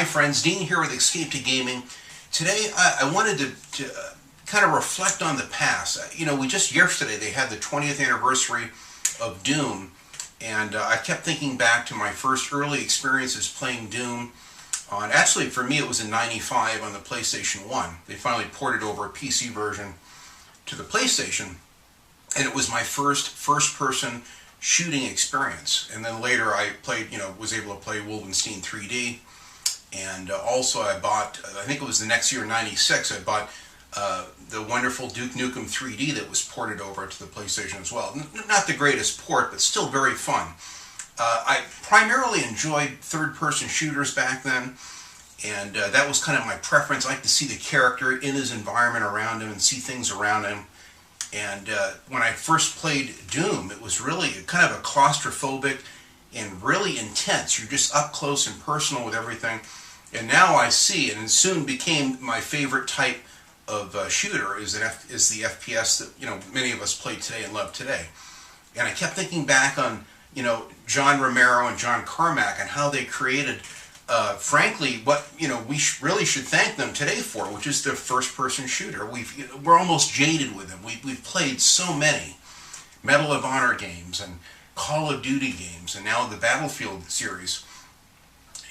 Hi friends, Dean here with Escape to Gaming. Today I wanted to kind of reflect on the past. We just yesterday they had the 20th anniversary of Doom, and I kept thinking back to my first early experiences playing Doom on, actually for me it was in '95 on the PlayStation 1. They finally ported over a PC version to the PlayStation, and it was my first-person shooting experience. And then later I played, was able to play Wolfenstein 3D, and also I bought, I think it was the next year, '96, I bought the wonderful Duke Nukem 3D that was ported over to the PlayStation as well. Not the greatest port, but still very fun. I primarily enjoyed third-person shooters back then, and that was kind of my preference. I like to see the character in his environment around him and see things around him. And when I first played Doom, it was really kind of a claustrophobic and really intense. You're just up close and personal with everything. And now I see, and it soon became my favorite type of shooter, is the FPS that many of us play today and love today. And I kept thinking back on John Romero and John Carmack and how they created, frankly, what we really should thank them today for, which is the first-person shooter. We're almost jaded with them. We've played so many Medal of Honor games and Call of Duty games, and now the Battlefield series,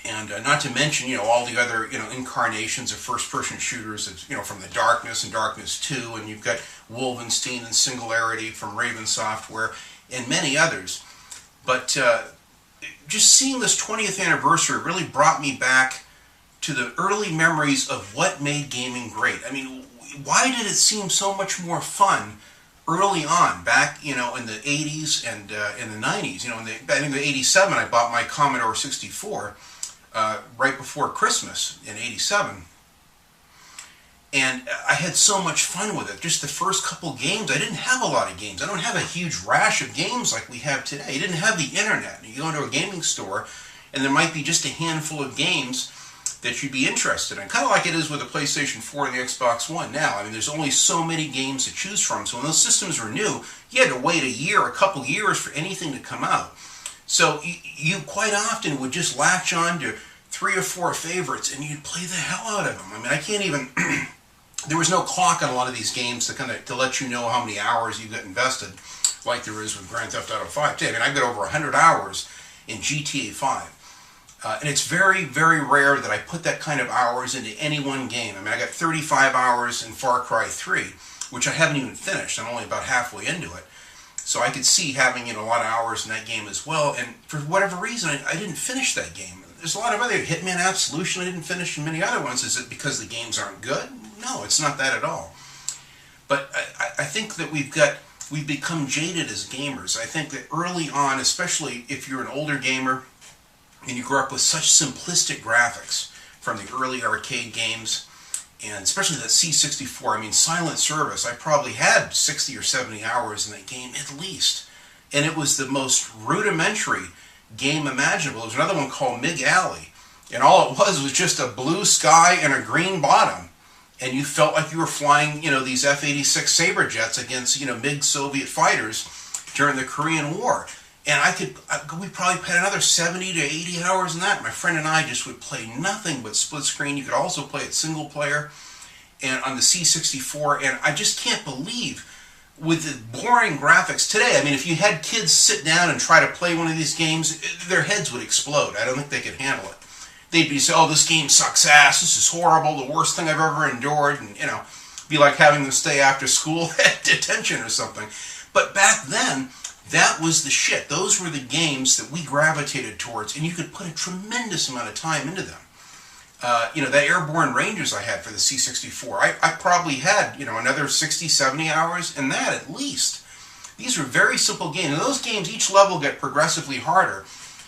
and not to mention all the other incarnations of first-person shooters, from the Darkness and Darkness 2, and you've got Wolfenstein and Singularity from Raven Software, and many others. But just seeing this 20th anniversary really brought me back to the early memories of what made gaming great. I mean, why did it seem so much more fun early on, back in the 80s and in the 90s? I think in '87 I bought my Commodore 64 right before Christmas in '87. And I had so much fun with it. Just the first couple games, I didn't have a lot of games. I don't have a huge rash of games like we have today. You didn't have the internet. You go into a gaming store, and there might be just a handful of games that you'd be interested in. Kind of like it is with the PlayStation 4 and the Xbox One now. I mean, there's only so many games to choose from. So when those systems were new, you had to wait a couple years for anything to come out. So you quite often would just latch on to 3 or 4 favorites, and you'd play the hell out of them. I mean, I can't even... There was no clock on a lot of these games to let you know how many hours you got invested, like there is with Grand Theft Auto 5 today. I mean, I've got over 100 hours in GTA 5. And it's very, very rare that I put that kind of hours into any one game. I mean, I got 35 hours in Far Cry 3, which I haven't even finished. I'm only about halfway into it. So I could see having a lot of hours in that game as well. And for whatever reason, I didn't finish that game. There's a lot of other Hitman Absolution I didn't finish, and many other ones. Is it because the games aren't good? No, it's not that at all. But I think that we've become jaded as gamers. I think that early on, especially if you're an older gamer and you grew up with such simplistic graphics from the early arcade games, and especially that C64, I mean, Silent Service, I probably had 60 or 70 hours in that game at least. And it was the most rudimentary game imaginable. There's another one called Mig Alley, and all it was just a blue sky and a green bottom. And you felt like you were flying, these F-86 Sabre jets against, MiG Soviet fighters during the Korean War. And we probably had another 70 to 80 hours in that. My friend and I just would play nothing but split screen. You could also play it single player and on the C64. And I just can't believe, with the boring graphics today, I mean, if you had kids sit down and try to play one of these games, their heads would explode. I don't think they could handle it. They'd be saying, oh, this game sucks ass, this is horrible, the worst thing I've ever endured, and, be like having them stay after school at detention or something. But back then, that was the shit. Those were the games that we gravitated towards, and you could put a tremendous amount of time into them. That Airborne Rangers I had for the C64, I probably had, another 60, 70 hours in that at least. These were very simple games, and those games, each level got progressively harder.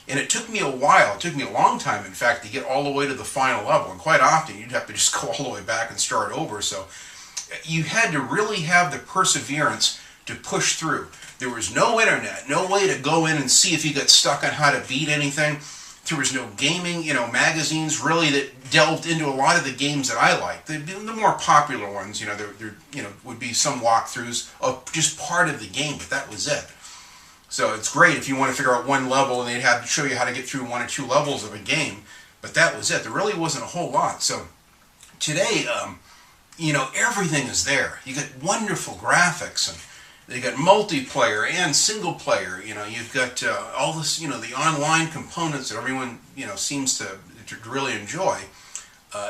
And it took me a while, it took me a long time, in fact, to get all the way to the final level. And quite often, you'd have to just go all the way back and start over. So you had to really have the perseverance to push through. There was no internet, no way to go in and see if you got stuck on how to beat anything. There was no gaming, magazines really that delved into a lot of the games that I liked. The more popular ones, there would be some walkthroughs of just part of the game, but that was it. So it's great if you want to figure out one level and they'd have to show you how to get through 1 or 2 levels of a game. but that was it. There really wasn't a whole lot. So today, everything is there. You get wonderful graphics, and you got multiplayer and single player. You've got all this, the online components that everyone, seems to really enjoy.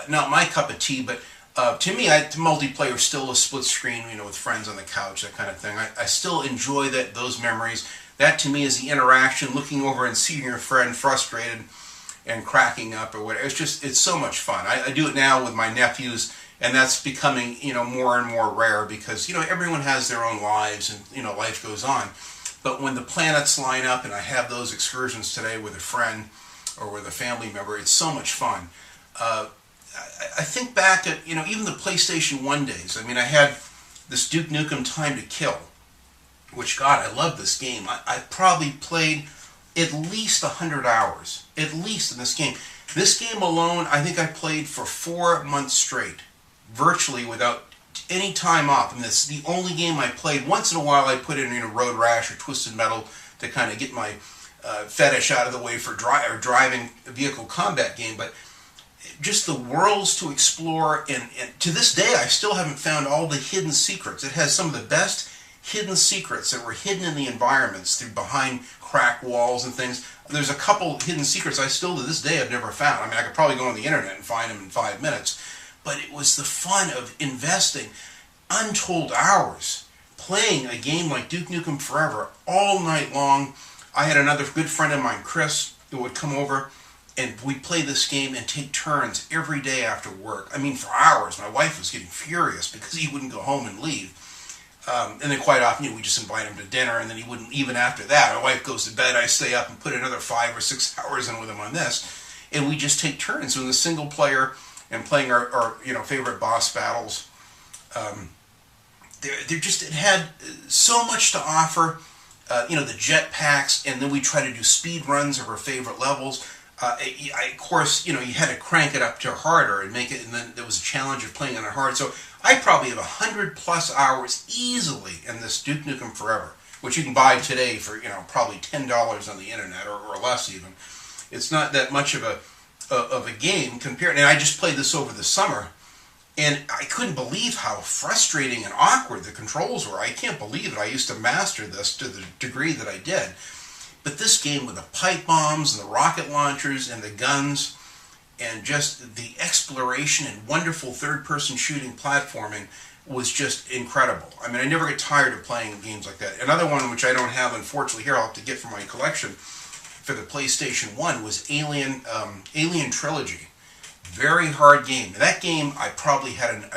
Not my cup of tea, but to me, multiplayer is still a split screen, with friends on the couch, that kind of thing. I still enjoy those memories. That to me is the interaction, looking over and seeing your friend frustrated and cracking up or whatever. It's so much fun. I do it now with my nephews, and that's becoming, more and more rare because, everyone has their own lives and, life goes on. But when the planets line up and I have those excursions today with a friend or with a family member, it's so much fun. I think back at, even the PlayStation 1 days. I mean, I had this Duke Nukem Time to Kill, which, God, I love this game. I probably played at least 100 hours, at least in this game. This game alone, I think I played for 4 months straight, virtually without any time off. And this is the only game I played. Once in a while, I put in Road Rash or Twisted Metal to kind of get my fetish out of the way for driving a vehicle combat game. But just the worlds to explore, and to this day, I still haven't found all the hidden secrets. It has some of the best hidden secrets that were hidden in the environments through behind crack walls and things. There's a couple hidden secrets I still to this day have never found. I mean, I could probably go on the internet and find them in 5 minutes, but it was the fun of investing untold hours playing a game like Duke Nukem Forever all night long. I had another good friend of mine, Chris, who would come over, and we'd play this game and take turns every day after work. I mean, for hours. My wife was getting furious because he wouldn't go home and leave. And then quite often, we just invite him to dinner, and then he wouldn't. Even after that, my wife goes to bed, I stay up and put another 5 or 6 hours in with him on this, and we just take turns in the single player and playing our favorite boss battles. It had so much to offer. The jetpacks, and then we try to do speed runs of our favorite levels. Of course, you had to crank it up to harder and make it, and then there was a challenge of playing on it hard. So I probably have 100+ hours easily in this Duke Nukem Forever, which you can buy today for probably $10 on the internet or less even. It's not that much of a game compared. And I just played this over the summer, and I couldn't believe how frustrating and awkward the controls were. I can't believe it. I used to master this to the degree that I did. But this game with the pipe bombs and the rocket launchers and the guns and just the exploration and wonderful third-person shooting platforming was just incredible. I mean, I never get tired of playing games like that. Another one which I don't have, unfortunately, here I'll have to get from my collection for the PlayStation 1 was Alien Trilogy. Very hard game. That game, I probably had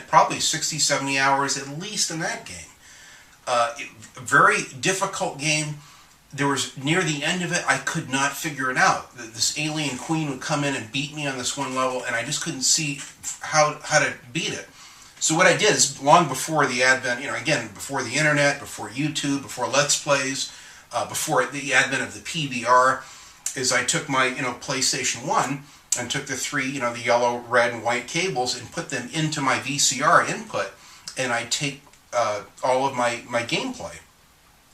probably 60, 70 hours at least in that game. A very difficult game. There was, near the end of it, I could not figure it out. This alien queen would come in and beat me on this one level, and I just couldn't see how to beat it. So what I did is, long before the advent, again, before the internet, before YouTube, before Let's Plays, before the advent of the PVR, is I took my, PlayStation 1 and took the 3, the yellow, red, and white cables and put them into my VCR input, and I'd take all of my gameplay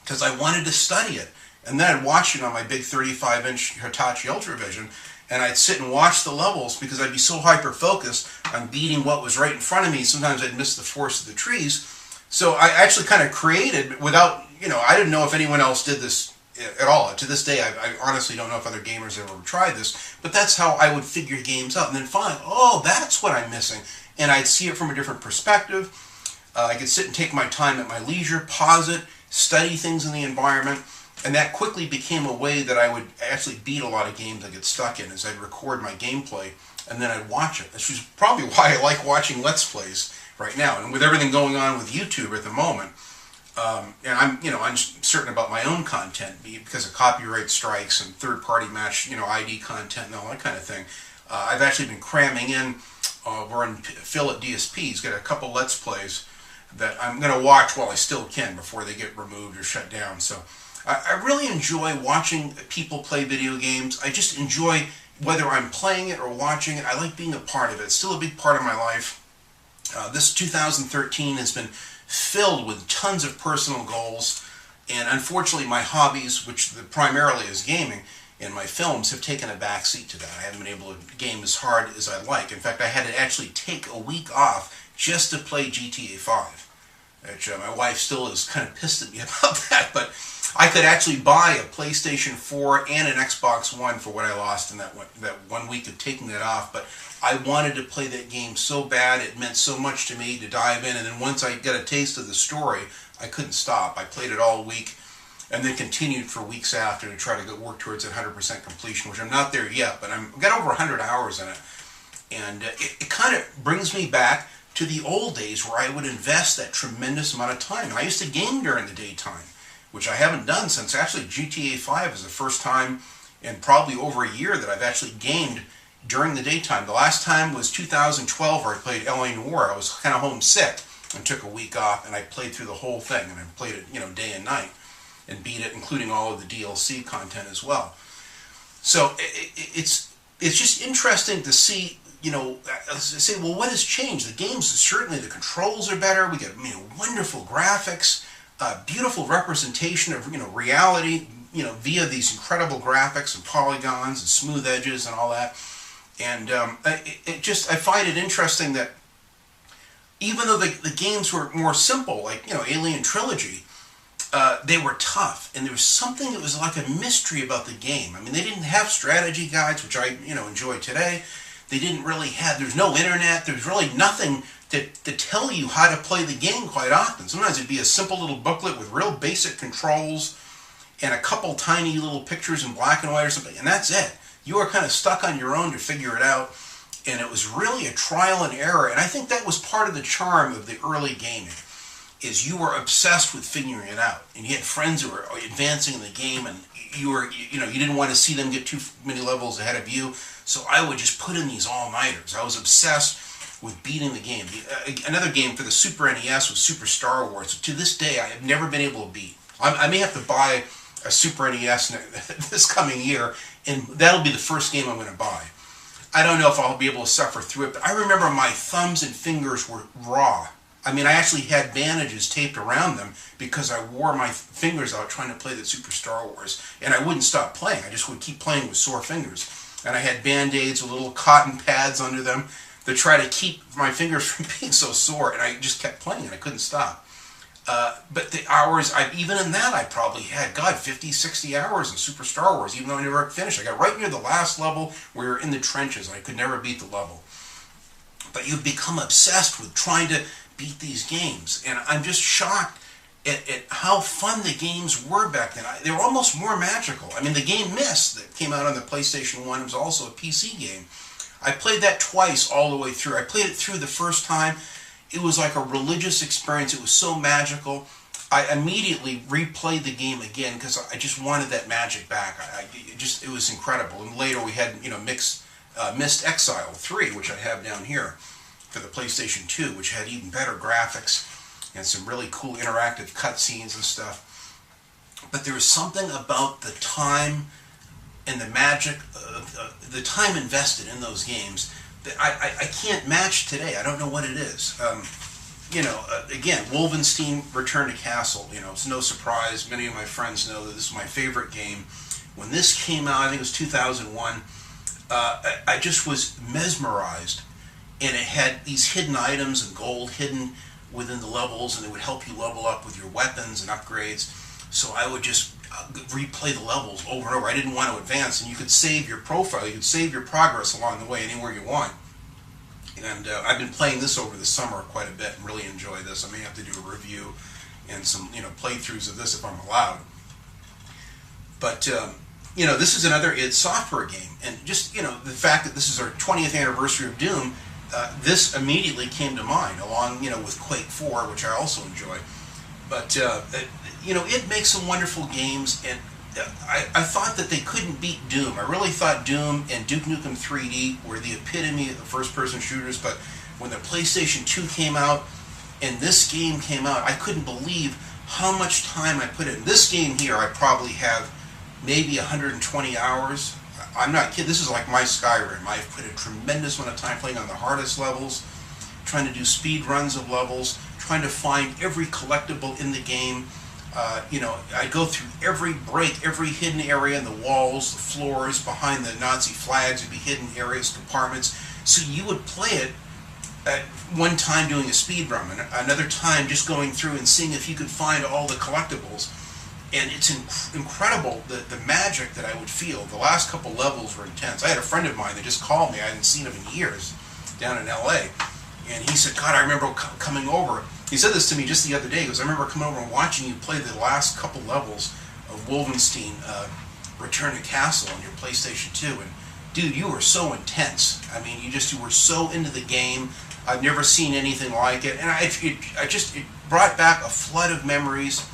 because I wanted to study it. And then I'd watch it on my big 35-inch Hitachi Ultravision, and I'd sit and watch the levels because I'd be so hyper-focused on beating what was right in front of me. Sometimes I'd miss the forest of the trees. So I actually kind of created, without, I didn't know if anyone else did this at all. To this day, I honestly don't know if other gamers have ever tried this, but that's how I would figure games out. And then find, that's what I'm missing. And I'd see it from a different perspective. I could sit and take my time at my leisure, pause it, study things in the environment. And that quickly became a way that I would actually beat a lot of games I get stuck in, as I'd record my gameplay and then I'd watch it. This is probably why I like watching Let's Plays right now. And with everything going on with YouTube at the moment, and I'm certain about my own content because of copyright strikes and third-party match, ID content and all that kind of thing. I've actually been cramming in. We're in Phil at DSP. He's got a couple Let's Plays that I'm going to watch while I still can before they get removed or shut down. So I really enjoy watching people play video games. I just enjoy whether I'm playing it or watching it. I like being a part of it. It's still a big part of my life. This 2013 has been filled with tons of personal goals, and unfortunately my hobbies, which primarily is gaming, and my films have taken a back seat to that. I haven't been able to game as hard as I like. In fact, I had to actually take a week off just to play GTA 5. Which my wife still is kind of pissed at me about that, but I could actually buy a PlayStation 4 and an Xbox One for what I lost in that 1 week of taking that off. But I wanted to play that game so bad. It meant so much to me to dive in, and then once I got a taste of the story, I couldn't stop. I played it all week and then continued for weeks after to try to work towards 100% completion, which I'm not there yet, but I've got over 100 hours in it. And it kind of brings me back to the old days where I would invest that tremendous amount of time. And I used to game during the daytime, which I haven't done since actually GTA 5 is the first time in probably over a year that I've actually gamed during the daytime. The last time was 2012 where I played LA Noire. I was kind of homesick and took a week off, and I played through the whole thing, and I played it, day and night, and beat it, including all of the DLC content as well. So it's just interesting to see, say, well, what has changed? The games, certainly the controls are better. We get, wonderful graphics, beautiful representation of, reality, via these incredible graphics and polygons and smooth edges and all that. And I find it interesting that even though the games were more simple, like, Alien Trilogy, they were tough, and there was something that was like a mystery about the game. I mean, they didn't have strategy guides, which I, enjoy today. They didn't really have, there's no internet, there's really nothing to tell you how to play the game quite often. Sometimes it'd be a simple little booklet with real basic controls and a couple tiny little pictures in black and white or something, and that's it. You were kind of stuck on your own to figure it out, and it was really a trial and error, and I think that was part of the charm of the early gaming, is you were obsessed with figuring it out, and you had friends who were advancing in the game, and you didn't want to see them get too many levels ahead of you, so I would just put in these all-nighters. I was obsessed with beating the game. Another game for the Super NES was Super Star Wars. To this day, I have never been able to beat. I may have to buy a Super NES this coming year, and that'll be the first game I'm going to buy. I don't know if I'll be able to suffer through it, but I remember my thumbs and fingers were raw. I mean, I actually had bandages taped around them because I wore my fingers out trying to play the Super Star Wars, and I wouldn't stop playing. I just would keep playing with sore fingers. And I had Band-Aids with little cotton pads under them to try to keep my fingers from being so sore, and I just kept playing, and I couldn't stop. But the hours, even in that, I probably had, 50, 60 hours in Super Star Wars, even though I never finished. I got right near the last level where you're in the trenches, and I could never beat the level. But you become obsessed with trying to beat these games, and I'm just shocked at how fun the games were back then. They were almost more magical. I mean, the game Myst that came out on the PlayStation 1 was also a PC game. I played that twice all the way through. I played it through the first time. It was like a religious experience. It was so magical. I immediately replayed the game again because I just wanted that magic back. It was incredible. And later we had, Myst Exile 3, which I have down here for the PlayStation 2, which had even better graphics and some really cool interactive cutscenes and stuff. But there was something about the time and the magic, the time invested in those games that I can't match today. I don't know what it is. Again, Wolfenstein Return to Castle, it's no surprise. Many of my friends know that this is my favorite game. When this came out, I think it was 2001, I just was mesmerized. And it had these hidden items and gold hidden within the levels, and it would help you level up with your weapons and upgrades. So I would just replay the levels over and over. I didn't want to advance, and you could save your profile, you could save your progress along the way anywhere you want. And I've been playing this over the summer quite a bit and really enjoy this. I may have to do a review and some playthroughs of this if I'm allowed. But this is another id Software game, and just the fact that this is our 20th anniversary of Doom. This immediately came to mind, along with Quake 4, which I also enjoy. But it makes some wonderful games, and I thought that they couldn't beat Doom. I really thought Doom and Duke Nukem 3D were the epitome of first-person shooters. But when the PlayStation 2 came out and this game came out, I couldn't believe how much time I put in. This game here, I probably have maybe 120 hours. I'm not kidding. This is like my Skyrim. I've put a tremendous amount of time playing on the hardest levels, trying to do speed runs of levels, trying to find every collectible in the game. I'd go through every break, every hidden area in the walls, the floors, behind the Nazi flags would be hidden areas, compartments. So you would play it at one time doing a speed run, and another time just going through and seeing if you could find all the collectibles. And it's incredible the magic that I would feel. The last couple levels were intense. I had a friend of mine that just called me. I hadn't seen him in years down in LA. And he said, God, I remember coming over. He said this to me just the other day. He goes, I remember coming over and watching you play the last couple levels of Wolfenstein Return to Castle on your PlayStation 2. And dude, you were so intense. I mean, you were so into the game. I've never seen anything like it. And it brought back a flood of memories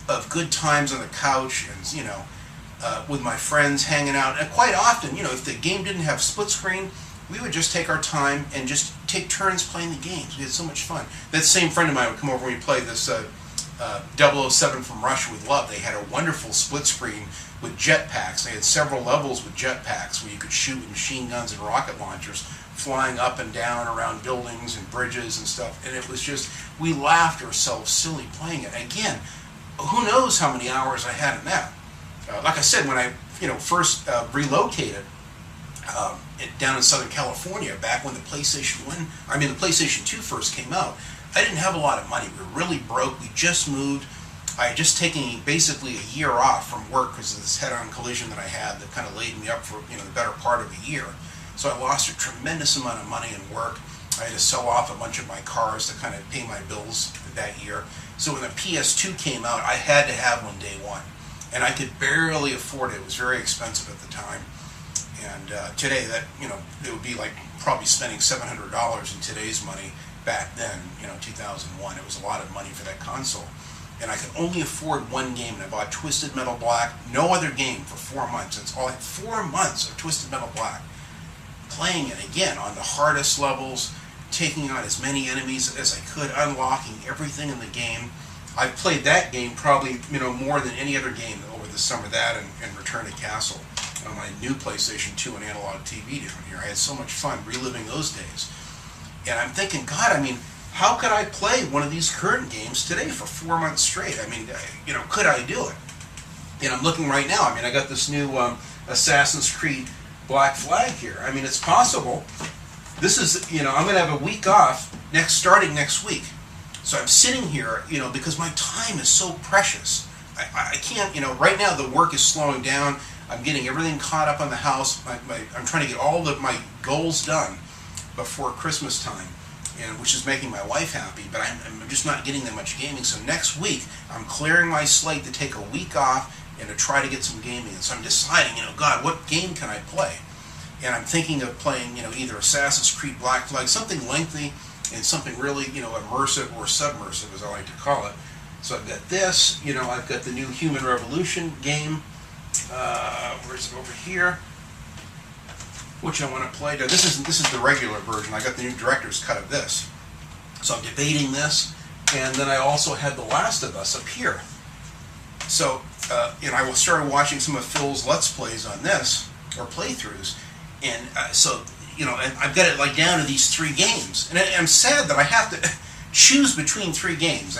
of good times on the couch and, with my friends hanging out. And quite often, if the game didn't have split screen, we would just take our time and just take turns playing the games. We had so much fun. That same friend of mine would come over and we'd play this 007 from Russia with Love. They had a wonderful split screen with jetpacks. They had several levels with jetpacks where you could shoot with machine guns and rocket launchers flying up and down around buildings and bridges and stuff. And it was just, we laughed ourselves silly playing it. Again, who knows how many hours I had in that. Like I said, when I first relocated down in Southern California, back when the PlayStation 2 first came out, I didn't have a lot of money. We were really broke. We just moved. I had just taken basically a year off from work because of this head-on collision that I had that kind of laid me up for the better part of a year. So I lost a tremendous amount of money in work. I had to sell off a bunch of my cars to kind of pay my bills that year. So when the PS2 came out, I had to have one day one. And I could barely afford it. It was very expensive at the time. And today, it would be like probably spending $700 in today's money. Back then, 2001, it was a lot of money for that console. And I could only afford one game, and I bought Twisted Metal Black, no other game, for 4 months. It's all like 4 months of Twisted Metal Black. Playing it again on the hardest levels, taking on as many enemies as I could, unlocking everything in the game. I've played that game probably more than any other game over the summer, that and Return to Castle on my new PlayStation 2 and analog TV down here. I had so much fun reliving those days. And I'm thinking, God, how could I play one of these current games today for 4 months straight? Could I do it? And I'm looking right now. I got this new Assassin's Creed Black Flag here. It's possible. This is, I'm going to have a week off starting next week. So I'm sitting here, because my time is so precious. I can't, right now the work is slowing down. I'm getting everything caught up on the house. I'm trying to get all of my goals done before Christmas time, which is making my wife happy, but I'm just not getting that much gaming. So next week, I'm clearing my slate to take a week off and to try to get some gaming. And so I'm deciding, God, what game can I play? And I'm thinking of playing, either Assassin's Creed Black Flag, something lengthy and something really, immersive or submersive, as I like to call it. So I've got this, I've got the new Human Revolution game. Where's it over here? Which I want to play. Now, this is the regular version. I got the new director's cut of this. So I'm debating this, and then I also had The Last of Us up here. So, I started watching some of Phil's Let's Plays on this, or playthroughs, and and I've got it down to these 3 games. And I'm sad that I have to choose between 3 games.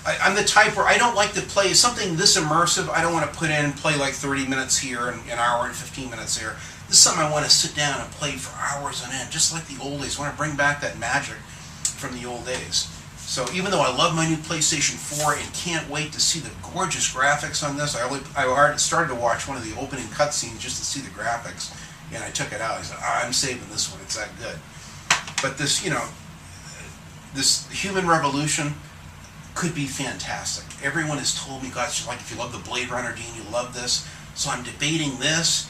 I'm the type where I don't like to play something this immersive. I don't want to put in and play 30 minutes here and an hour and 15 minutes there. This is something I want to sit down and play for hours on end, just like the old days. I want to bring back that magic from the old days. So even though I love my new PlayStation 4 and can't wait to see the gorgeous graphics on this, I already started to watch one of the opening cutscenes just to see the graphics, and I took it out. I said, I'm saving this one. It's that good. But this, this Human Revolution could be fantastic. Everyone has told me, gosh, if you love the Blade Runner, Dean, you love this. So I'm debating this,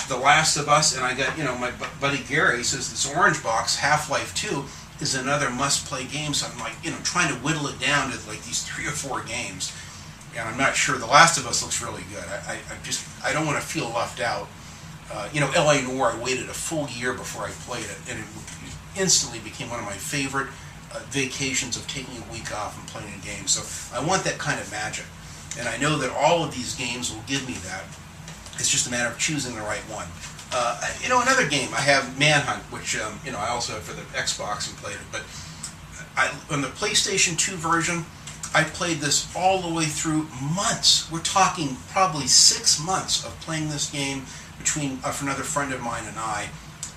The Last of Us, and I got, my buddy Gary says this Orange Box, Half-Life 2, is another must-play game. So I'm trying to whittle it down to these 3 or 4 games. And I'm not sure. The Last of Us looks really good. I don't want to feel left out. L.A. Noire, I waited a full year before I played it, and it instantly became one of my favorite vacations of taking a week off and playing a game. So I want that kind of magic. And I know that all of these games will give me that. It's just a matter of choosing the right one. Another game, I have Manhunt, which, I also have for the Xbox and played it. But on the PlayStation 2 version, I played this all the way through months. We're talking probably 6 months of playing this game between for another friend of mine and I.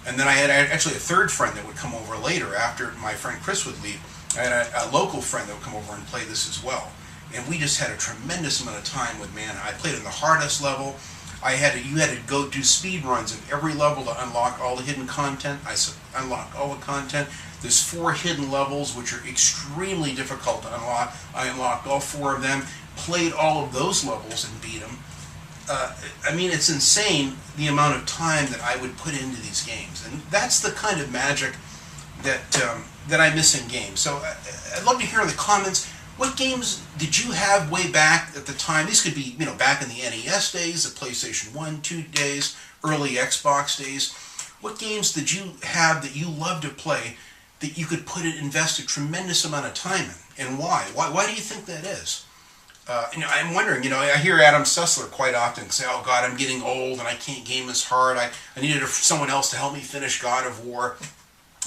And then I had actually a third friend that would come over later after my friend Chris would leave. I had a local friend that would come over and play this as well. And we just had a tremendous amount of time with mana. I played in the hardest level. You had to go do speed runs of every level to unlock all the hidden content. I unlocked all the content. There's 4 hidden levels which are extremely difficult to unlock. I unlocked all 4 of them, played all of those levels and beat them. I mean, it's insane the amount of time that I would put into these games, and that's the kind of magic that I miss in games. So I'd love to hear in the comments, what games did you have way back at the time? These could be, back in the NES days, the PlayStation 1, 2 days, early Xbox days. What games did you have that you loved to play that you could invest a tremendous amount of time in, and why? Why do you think that is? I'm wondering, I hear Adam Sessler quite often say, oh God, I'm getting old and I can't game as hard. I needed someone else to help me finish God of War,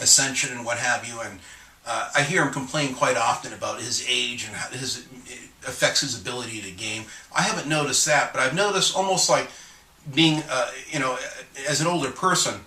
Ascension, and what have you. And I hear him complain quite often about his age and how it affects his ability to game. I haven't noticed that, but I've noticed almost like being, as an older person,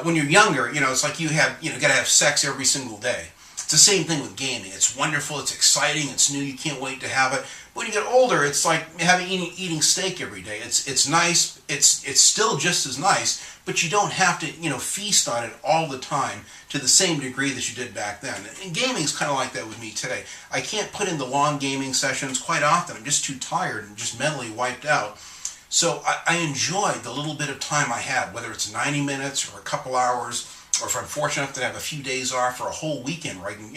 when you're younger, it's like you got to have sex every single day. It's the same thing with gaming. It's wonderful, it's exciting, it's new, you can't wait to have it. When you get older, it's like eating steak every day. It's nice, it's still just as nice, but you don't have to feast on it all the time to the same degree that you did back then. And gaming's kind of like that with me today. I can't put in the long gaming sessions quite often. I'm just too tired and just mentally wiped out. So I enjoy the little bit of time I have, whether it's 90 minutes or a couple hours, or if I'm fortunate enough to have a few days off or a whole weekend where I can,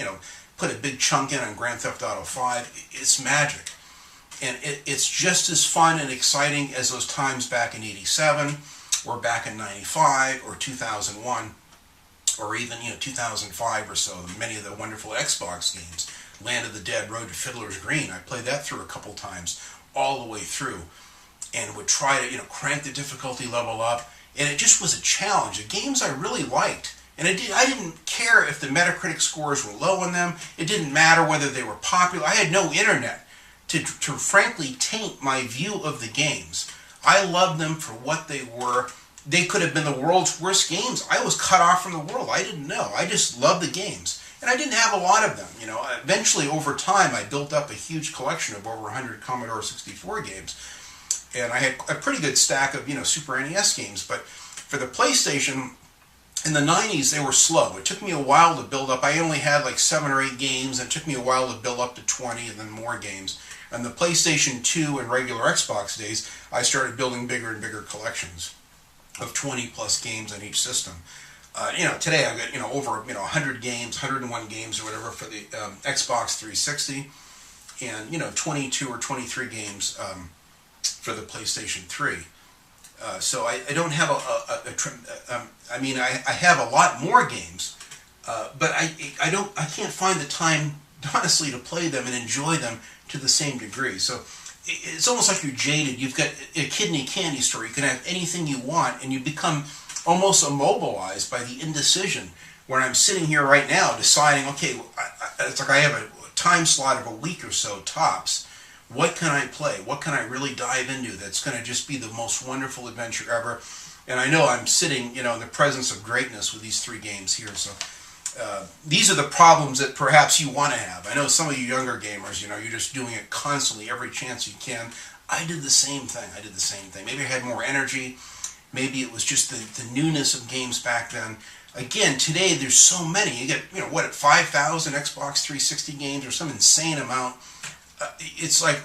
put a big chunk in on Grand Theft Auto 5. It's magic. And it's just as fun and exciting as those times back in 87, or back in 95, or 2001, or even 2005 or so. Many of the wonderful Xbox games, Land of the Dead, Road to Fiddler's Green. I played that through a couple times, all the way through, and would try to crank the difficulty level up. And it just was a challenge. The games I really liked. And I didn't care if the Metacritic scores were low on them. It didn't matter whether they were popular. I had no internet to frankly taint my view of the games. I loved them for what they were. They could have been the world's worst games. I was cut off from the world. I didn't know. I just loved the games. And I didn't have a lot of them. Eventually, over time, I built up a huge collection of over 100 Commodore 64 games. And I had a pretty good stack of, Super NES games. But for the PlayStation, in the 90s, they were slow. It took me a while to build up. I only had like 7 or 8 games, and it took me a while to build up to 20 and then more games. And the PlayStation 2 and regular Xbox days, I started building bigger and bigger collections of 20 plus games on each system. Today I've got, over, 100 games, 101 games or whatever for the Xbox 360, and, 22 or 23 games for the PlayStation 3. So I don't have I have a lot more games, but I can't find the time, honestly, to play them and enjoy them to the same degree. So it's almost like you're jaded. You've got a kidney candy store. You can have anything you want, and you become almost immobilized by the indecision. Where I'm sitting here right now deciding, okay, it's like I have a time slot of a week or so tops. What can I play? What can I really dive into that's going to just be the most wonderful adventure ever? And I know I'm sitting, in the presence of greatness with these 3 games here. So these are the problems that perhaps you want to have. I know some of you younger gamers, you're just doing it constantly, every chance you can. I did the same thing. Maybe I had more energy. Maybe it was just the newness of games back then. Again, today there's so many. You get, 5,000 Xbox 360 games or some insane amount. It's like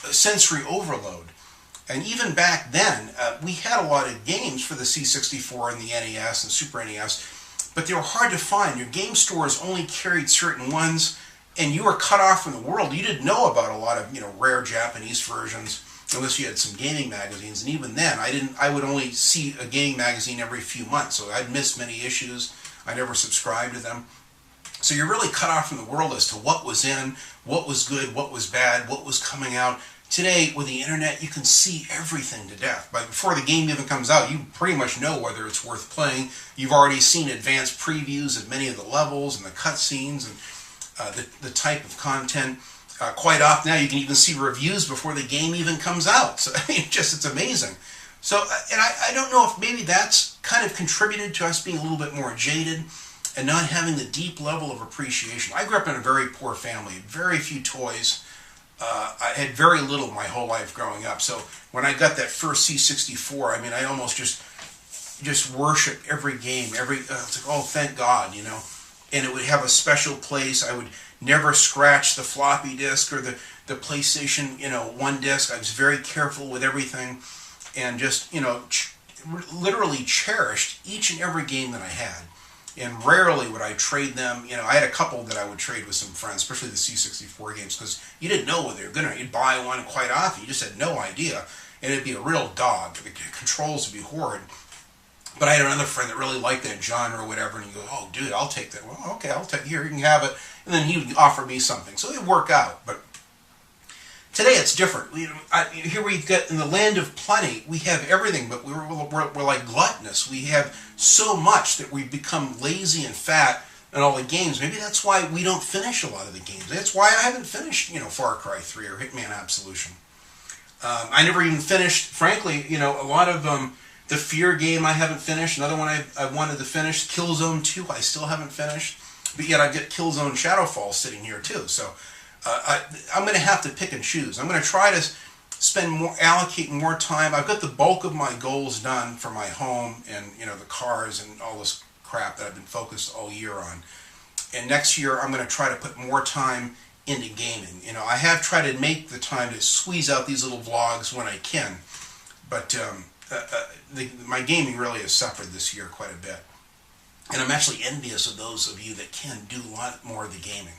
a sensory overload. And even back then, we had a lot of games for the C64 and the NES and Super NES, but they were hard to find. Your game stores only carried certain ones, and you were cut off from the world. You didn't know about a lot of, rare Japanese versions, unless you had some gaming magazines. And even then, I would only see a gaming magazine every few months, so I'd miss many issues. I never subscribed to them. So you're really cut off from the world as to what was in, what was good, what was bad, what was coming out. Today, with the internet, you can see everything to death. But before the game even comes out, you pretty much know whether it's worth playing. You've already seen advanced previews of many of the levels and the cutscenes and the type of content. Quite often now you can even see reviews before the game even comes out. So I mean, it's amazing. So, and I don't know if maybe that's kind of contributed to us being a little bit more jaded and not having the deep level of appreciation. I grew up in a very poor family, very few toys. I had very little my whole life growing up. So when I got that first C64, I mean, I almost just worshiped every game. It's like, oh, thank God, you know. And it would have a special place. I would never scratch the floppy disk or the PlayStation, 1 disc. I was very careful with everything, and just, literally cherished each and every game that I had. And rarely would I trade them. I had a couple that I would trade with some friends, especially the C64 games, because you didn't know whether they were good or not. You'd buy one quite often. You just had no idea. And it'd be a real dog. The controls would be horrid. But I had another friend that really liked that genre or whatever, and you go, oh, dude, I'll take that. Well, okay, I'll take here, you can have it. And then he would offer me something. So it would work out. But today it's different. Here we get, in the land of plenty, we have everything, but we're like gluttonous. We have so much that we've become lazy and fat in all the games. Maybe that's why we don't finish a lot of the games. That's why I haven't finished, Far Cry 3 or Hitman Absolution. I never even finished, frankly, a lot of the Fear game I haven't finished. Another one I wanted to finish, Killzone 2, I still haven't finished. But yet I get Killzone Shadowfall sitting here too. So I'm going to have to pick and choose. I'm going to try to allocate more time. I've got the bulk of my goals done for my home and the cars and all this crap that I've been focused all year on. And next year I'm going to try to put more time into gaming. I have tried to make the time to squeeze out these little vlogs when I can, but my gaming really has suffered this year quite a bit. And I'm actually envious of those of you that can do a lot more of the gaming.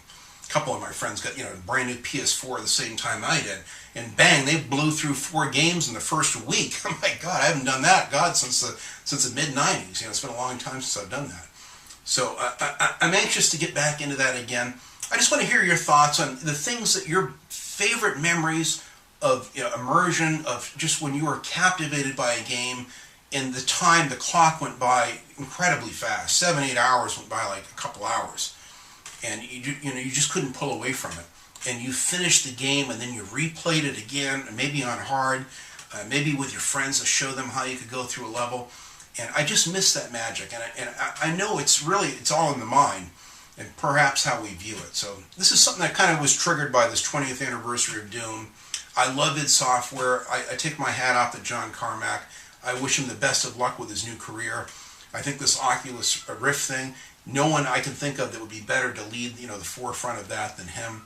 A couple of my friends got, a brand new PS4 at the same time I did. And bang, they blew through 4 games in the first week. Oh my God, I haven't done that, since the mid-90s. It's been a long time since I've done that. So I'm anxious to get back into that again. I just want to hear your thoughts on the things that your favorite memories of immersion, of just when you were captivated by a game, and the clock went by incredibly fast. 7-8 hours went by like a couple hours, and you just couldn't pull away from it. And you finished the game, and then you replayed it again, maybe on hard, maybe with your friends to show them how you could go through a level. And I just miss that magic, and I know it's all in the mind, and perhaps how we view it. So this is something that kind of was triggered by this 20th anniversary of Doom. I love id Software. I take my hat off to John Carmack. I wish him the best of luck with his new career. I think this Oculus Rift thing, no one I can think of that would be better to lead, the forefront of that than him.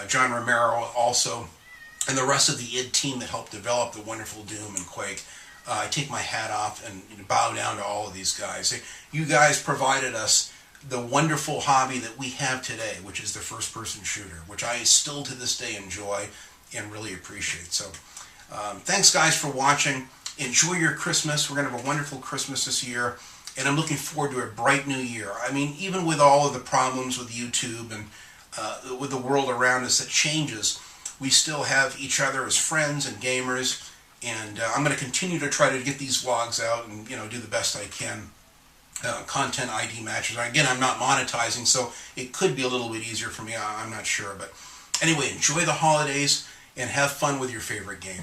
John Romero also, and the rest of the id team that helped develop the wonderful Doom and Quake. I take my hat off and bow down to all of these guys. You guys provided us the wonderful hobby that we have today, which is the first-person shooter, which I still to this day enjoy and really appreciate. So thanks guys for watching. Enjoy your Christmas. We're going to have a wonderful Christmas this year, and I'm looking forward to a bright new year. I mean, even with all of the problems with YouTube and with the world around us that changes, we still have each other as friends and gamers, and I'm going to continue to try to get these vlogs out and do the best I can. Content ID matches. Again, I'm not monetizing, so it could be a little bit easier for me. I'm not sure, but anyway, enjoy the holidays and have fun with your favorite game.